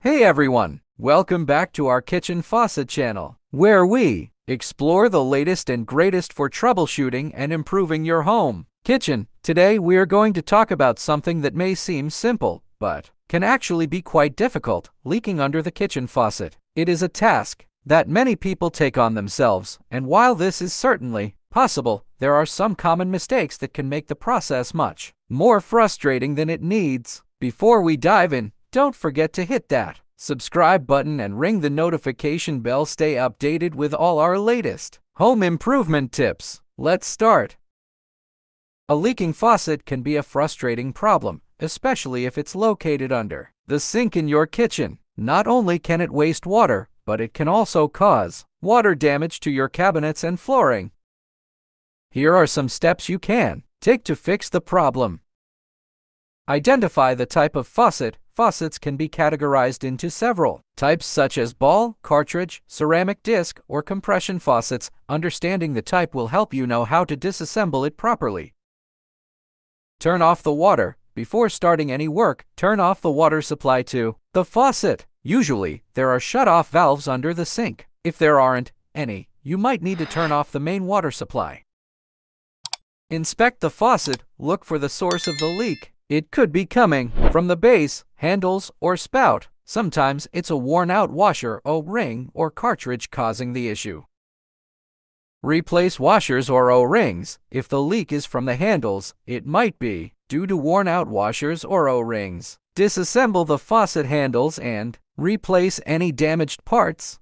Hey everyone, welcome back to our Kitchen Faucet channel, where we explore the latest and greatest for troubleshooting and improving your home kitchen. Today we are going to talk about something that may seem simple, but can actually be quite difficult: leaking under the kitchen faucet. It is a task that many people take on themselves, and while this is certainly possible, there are some common mistakes that can make the process much more frustrating than it needs. Before we dive in, don't forget to hit that subscribe button and ring the notification bell. Stay updated with all our latest home improvement tips. Let's start. A leaking faucet can be a frustrating problem, especially if it's located under the sink in your kitchen. Not only can it waste water, but it can also cause water damage to your cabinets and flooring. Here are some steps you can take to fix the problem. Identify the type of faucet. Faucets can be categorized into several types, such as ball, cartridge, ceramic disc, or compression faucets. Understanding the type will help you know how to disassemble it properly. Turn off the water. Before starting any work, turn off the water supply to the faucet. Usually, there are shut-off valves under the sink. If there aren't any, you might need to turn off the main water supply. Inspect the faucet. Look for the source of the leak. It could be coming from the base, handles, or spout. Sometimes it's a worn-out washer, O-ring, or cartridge causing the issue. Replace washers or O-rings. If the leak is from the handles, it might be due to worn-out washers or O-rings. Disassemble the faucet handles and replace any damaged parts.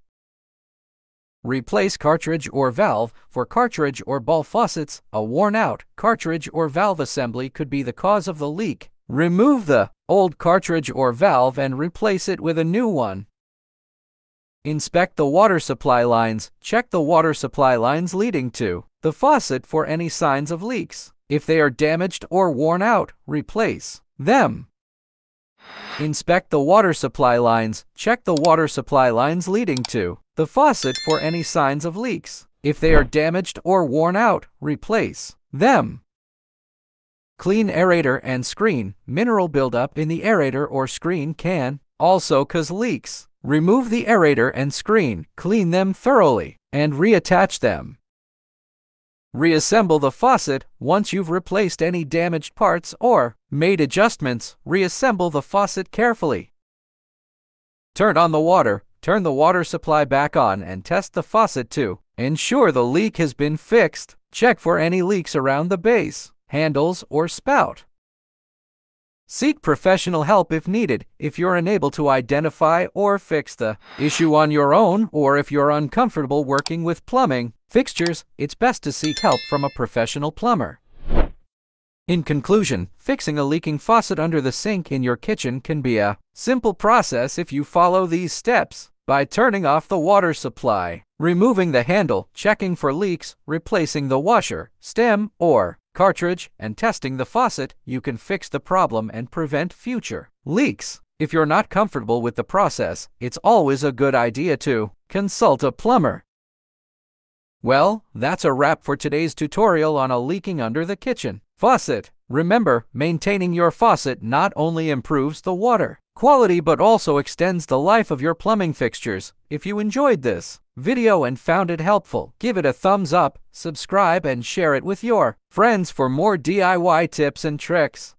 Replace cartridge or valve. For cartridge or ball faucets, a worn-out cartridge or valve assembly could be the cause of the leak. Remove the old cartridge or valve and replace it with a new one. Inspect the water supply lines. Check the water supply lines leading to the faucet for any signs of leaks. If they are damaged or worn out, replace them. Inspect the water supply lines. Check the water supply lines leading to the faucet for any signs of leaks. If they are damaged or worn out, replace them. Clean aerator and screen. Mineral buildup in the aerator or screen can also cause leaks. Remove the aerator and screen, clean them thoroughly, and reattach them. Reassemble the faucet. Once you've replaced any damaged parts or made adjustments, reassemble the faucet carefully. Turn on the water. Turn the water supply back on and test the faucet to ensure the leak has been fixed. Check for any leaks around the base, handles, or spout. Seek professional help if needed. If you're unable to identify or fix the issue on your own, or if you're uncomfortable working with plumbing fixtures, it's best to seek help from a professional plumber. In conclusion, fixing a leaking faucet under the sink in your kitchen can be a simple process if you follow these steps. By turning off the water supply, removing the handle, checking for leaks, replacing the washer, stem, or cartridge, and testing the faucet, you can fix the problem and prevent future leaks. If you're not comfortable with the process, it's always a good idea to consult a plumber. Well, that's a wrap for today's tutorial on a leaking under the kitchen faucet. Remember, maintaining your faucet not only improves the water quality but also extends the life of your plumbing fixtures. If you enjoyed this video and found it helpful, give it a thumbs up, subscribe, and share it with your friends for more DIY tips and tricks.